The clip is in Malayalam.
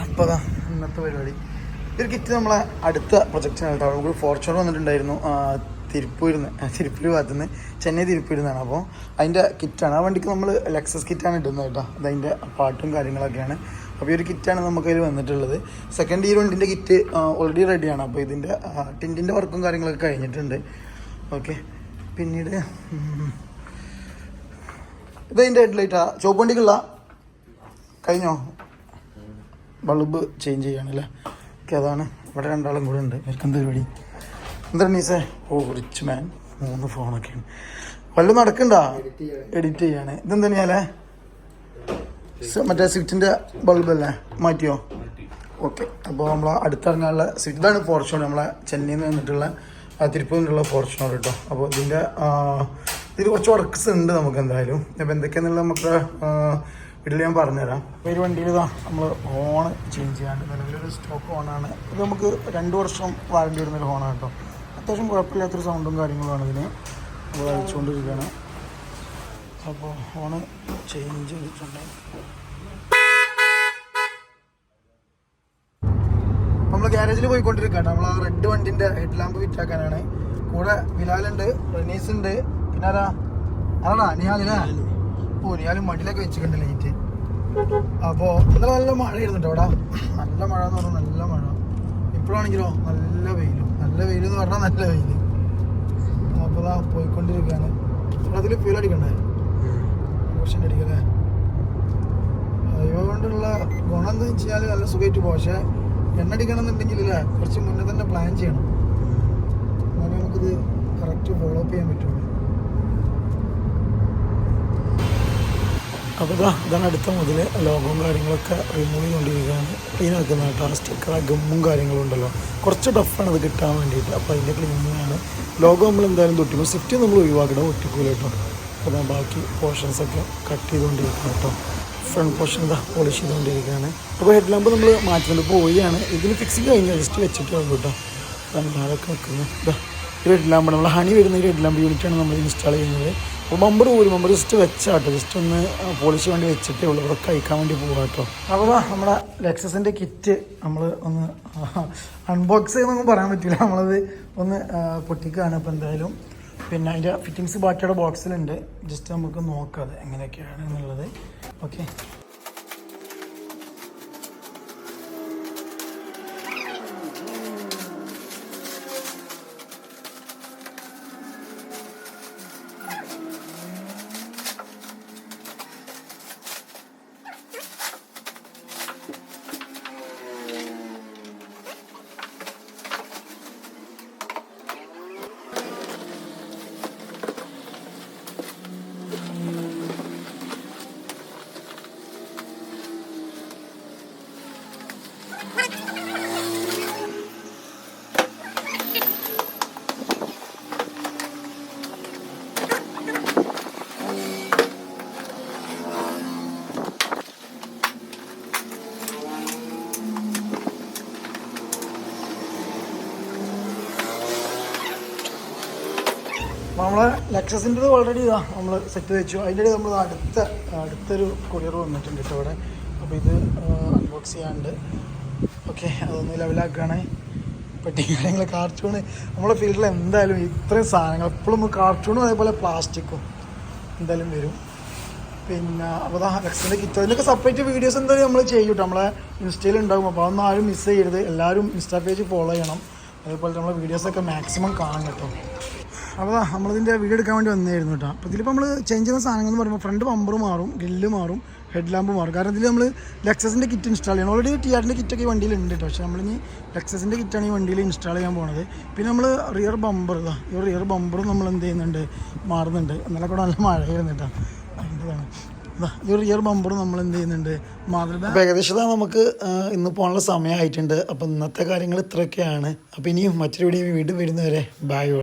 അപ്പോൾ ഇന്നത്തെ പരിപാടി ഒരു കിറ്റ് നമ്മളെ അടുത്ത പ്രൊജക്റ്റിനാണ് കേട്ടോ. നമുക്ക് ഫോർച്യൂണർ വന്നിട്ടുണ്ടായിരുന്നു തിരുപ്പൂർ ഭാഗത്തുനിന്ന്, ചെന്നൈ തിരുപ്പൂരിന്നാണ്. അപ്പോൾ അതിൻ്റെ കിറ്റാണ്. ആ വണ്ടിക്ക് നമ്മൾ ലെക്സസ് കിറ്റാണ് ഇടുന്നത് കേട്ടോ. അതതിൻ്റെ പാട്ടും കാര്യങ്ങളൊക്കെയാണ്. അപ്പോൾ ഈ ഒരു കിറ്റാണ് നമുക്കതിൽ വന്നിട്ടുള്ളത്. സെക്കൻഡ് ഈ വണ്ടിൻ്റെ കിറ്റ് ഓൾറെഡി റെഡിയാണ്. അപ്പോൾ ഇതിൻ്റെ ടിൻറ്റിൻ്റെ വർക്കും കാര്യങ്ങളൊക്കെ കഴിഞ്ഞിട്ടുണ്ട്. ഓക്കെ, പിന്നീട് ഇതതിൻ്റെ ഹെഡ്ലൈറ്റാണ്. ചുവപ്പ് വണ്ടിക്കുള്ള കഴിഞ്ഞോ? Bulb change ചെയ്യണല്ലേ? ഓക്കെ, അതാണ്. ഇവിടെ രണ്ടാളും കൂടെ ഉണ്ട്. ഇവർക്കെന്ത് പരിപാടി? എന്താ നീസേ? ഓ റിച്ച് മാൻ. 3 ഫോണൊക്കെയാണ്. വല്ലതും നടക്കണ്ട? എഡിറ്റ് ചെയ്യാണ്. ഇതെന്താ ഞാലേ? മറ്റേ സ്വിഫ്റ്റിൻ്റെ ബൾബല്ലേ? മാറ്റിയോ? ഓക്കെ, അപ്പോൾ നമ്മൾ അടുത്തിറങ്ങാനുള്ള സ്വിഫ്റ്റ്. ഇതാണ് ഫോർച്യൂണർ, നമ്മളെ ചെന്നൈയിൽ നിന്ന് വന്നിട്ടുള്ള തിരുപ്പൂരിൽ നിന്നുള്ള ഫോർച്യൂണർ കേട്ടോ. അപ്പോൾ ഇതിൽ കുറച്ച് വർക്ക്സ് ഉണ്ട് നമുക്ക് എന്തായാലും. അപ്പോൾ എന്തൊക്കെയാണെന്നുള്ളത് നമുക്ക് വീട്ടിൽ ഞാൻ പറഞ്ഞുതരാം. അപ്പോൾ ഈ വണ്ടിയിൽ നമ്മൾ ഹോൺ ചേഞ്ച് ചെയ്യാണ്ട് നിലവിലൊരു സ്റ്റോക്ക് ഹോണാണ് ഇത്. നമുക്ക് 2 വർഷം വാറണ്ടി വരുന്നൊരു ഹോണാണ് കേട്ടോ. അത്യാവശ്യം കുഴപ്പമില്ലാത്തൊരു സൗണ്ടും കാര്യങ്ങളുമാണ് ഇതിന്. അപ്പോൾ അയച്ചുകൊണ്ടിരിക്കുകയാണ്. അപ്പോൾ ഹോണ് ചേഞ്ച് ചെയ്തിട്ടുണ്ട്. നമ്മൾ ഗ്യാരേജിൽ പോയിക്കൊണ്ടിരിക്കുകയാണ്. നമ്മൾ ആ റെഡ് വണ്ടിൻ്റെ ഹെഡ് ലാമ്പ് ഫിറ്റാക്കാനാണ്. കൂടെ ബിലാലുണ്ട്, റനീസ് ഉണ്ട്, പിന്നെ ആരാടാ നിഹാലിനാ? ഓ, നിഹാലും മടിയിലൊക്കെ വെച്ചിട്ടുണ്ട് ലൈറ്റ്. അപ്പോൾ ഇന്നലെ നല്ല മഴയായിരുന്നു കേട്ടോ അവിടെ. നല്ല മഴ എന്ന് പറഞ്ഞാൽ നല്ല മഴ. ഇപ്പോഴാണെങ്കിലോ നല്ല വെയിലും. നല്ല വെയിൽ എന്ന് പറഞ്ഞാൽ നല്ല വെയിൽ. അപ്പോൾ പോയിക്കൊണ്ടിരിക്കുകയാണ്. അതിൽ ഫ്യൂൽ അടിക്കണ്ടേ? ഓപ്ഷൻ അടിക്കല്ലേ? അതുകൊണ്ടുള്ള ഗുണം എന്താ വെച്ച് കഴിഞ്ഞാൽ നല്ല സുഖമായിട്ട് പോകും. പക്ഷേ എണ്ണ അടിക്കണം എന്നുണ്ടെങ്കിൽ കുറച്ച് മുന്നേ തന്നെ പ്ലാൻ ചെയ്യണം. എന്നാലും നമുക്കിത് കറക്റ്റ് ഫോളോ അപ്പ് ചെയ്യാൻ പറ്റുള്ളൂ. അപ്പോൾ ഇതാണ് അടുത്ത മുതൽ ലോഗവും കാര്യങ്ങളൊക്കെ റിമൂവ് ചെയ്തുകൊണ്ടിരിക്കുകയാണ്. ക്ലീൻ ആക്കുന്ന കേട്ടോ. സ്റ്റിക്കർ ഗമ്മും കാര്യങ്ങളും ഉണ്ടല്ലോ, കുറച്ച് ടഫാണ് അത് കിട്ടാൻ വേണ്ടിയിട്ട്. അപ്പോൾ അതിൻ്റെ ക്ലീനിങ്ങാണ്. ലോഗോ നമ്മൾ എന്തായാലും തൊട്ടിക്കും. സ്വിഫ്റ്റ് നമ്മൾ ഒഴിവാക്കണം, ഒട്ടിക്കൂല കേട്ടോ. അപ്പോൾ ബാക്കി പോർഷൻസൊക്കെ കട്ട് ചെയ്തുകൊണ്ടിരിക്കുകയാണ് കേട്ടോ. ഫ്രണ്ട് പോർഷൻ പോളിഷ് ചെയ്തുകൊണ്ടിരിക്കുകയാണ്. അപ്പോൾ ഹെഡ് ലാമ്പ് നമ്മൾ മാറ്റുന്നത് പോവുകയാണ്. ഇതിന് ഫിക്സിങ് കഴിഞ്ഞാൽ ജസ്റ്റ് വെച്ചിട്ടേ ഉള്ളൂ കേട്ടോ. അതൊക്കെ വെക്കുന്നത് ഈ ഹെഡ് ലാമ്പ് നമ്മൾ ഹണി വരുന്ന ഈ ഹെഡ് ലാമ്പ് യൂണിറ്റാണ് നമ്മൾ ഇൻസ്റ്റാൾ ചെയ്യുന്നത്. അപ്പോൾ ബമ്പർ ജസ്റ്റ് വെച്ചാട്ടോ, ജസ്റ്റ് ഒന്ന് പോളിഷ് വേണ്ടി വെച്ചിട്ടേ ഉള്ളൂ. ഇവിടെ കഴിക്കാൻ വേണ്ടി പോകാം കേട്ടോ. അപ്പോൾ നമ്മുടെ ലെക്സസിൻ്റെ കിറ്റ് നമ്മൾ ഒന്ന് അൺബോക്സ് ചെയ്യുന്നൊന്നും പറയാൻ പറ്റില്ല. നമ്മളത് ഒന്ന് പൊട്ടിക്കുകയാണ്. അപ്പോൾ എന്തായാലും പിന്നെ അതിൻ്റെ ഫിറ്റിങ്സ് ബാക്കിയുടെ ബോക്സിലുണ്ട്. ജസ്റ്റ് നമുക്ക് നോക്കാം അത് എങ്ങനെയൊക്കെയാണ് എന്നുള്ളത്. ഓക്കെ, നമ്മളെ ലെക്സസിൻ്റെ ഓൾറെഡി നമ്മൾ സെറ്റ് വെച്ചു. അതിൻ്റെ ഇടയിൽ നമ്മൾ അടുത്തൊരു കൊറിയർ വന്നിട്ടുണ്ട് കേട്ടോ ഇവിടെ. അപ്പോൾ ഇത് അൺബോക്സ് ചെയ്യാണ്ട്. ഓക്കെ, അതൊന്ന് ലെവലാക്കുകയാണ്. പെട്ടി കാര്യങ്ങൾ കാർട്ടൂണ് നമ്മളെ ഫീൽഡിൽ എന്തായാലും ഇത്രയും സാധനങ്ങൾ എപ്പോഴും കാർട്ടൂണും അതേപോലെ പ്ലാസ്റ്റിക്കും എന്തായാലും വരും. പിന്നെ അപ്പോൾ ലെക്സസിൻ്റെ കിറ്റ് അതിനൊക്കെ സെപ്പറേറ്റ് വീഡിയോസ് എന്തായാലും നമ്മൾ ചെയ്യും കേട്ടോ. നമ്മളെ ഇൻസ്റ്റയിൽ ഉണ്ടാകും. അപ്പോൾ അതൊന്നും ആരും മിസ് ചെയ്യരുത്. എല്ലാവരും ഇൻസ്റ്റാ പേജ് ഫോളോ ചെയ്യണം. അതേപോലെ നമ്മളെ വീഡിയോസൊക്കെ മാക്സിമം കാണും കേട്ടോ. അപ്പോൾ നമ്മളിതിൻ്റെ വീഡിയോ എടുക്കാൻ വേണ്ടി വന്നായിരുന്നു കേട്ടോ. അപ്പോൾ ഇതിലിപ്പോൾ നമ്മൾ ചേഞ്ച് ചെയ്യുന്ന സാധനങ്ങൾ എന്ന് പറയുമ്പോൾ ഫ്രണ്ട് ബമ്പർ മാറും, ഗ്രില്ല് മാറും, ഹെഡ് ലാമ്പ് മാറും. കാരണം ഇതിൽ നമ്മൾ ലെക്സസിൻ്റെ കിറ്റ് ഇൻസ്റ്റാൾ ചെയ്യണം. ഓൾറെഡി ടിആറിൻ്റെ കിറ്റൊക്കെ ഈ വണ്ടിയിലുണ്ട് കേട്ടോ. പക്ഷേ നമ്മളിനി ലെക്സസിൻ്റെ കിറ്റാണ് ഈ വണ്ടിയിൽ ഇൻസ്റ്റാൾ ചെയ്യാൻ പോകുന്നത്. പിന്നെ നമ്മൾ റിയർ ബമ്പർ ഈ റിയർ ബമ്പറും നമ്മൾ എന്ത് ചെയ്യുന്നുണ്ട്, മാറുന്നുണ്ട്. ഇന്നലെ കൂടെ നല്ല മഴയായിരുന്നു കേട്ടോ. അതിൻ്റെതാണ് ഈ റിയർ ബമ്പറും നമ്മൾ എന്ത് ചെയ്യുന്നുണ്ട്, മാറുന്നുണ്ട്. അപ്പോൾ ഏകദേശം നമുക്ക് ഇന്ന് പോകാനുള്ള സമയമായിട്ടുണ്ട്. അപ്പോൾ ഇന്നത്തെ കാര്യങ്ങൾ ഇത്രയൊക്കെയാണ്. അപ്പോൾ ഇനിയും മറ്റൊരു വീഡിയോ വീണ്ടും വരുന്നവരെ ബൈ.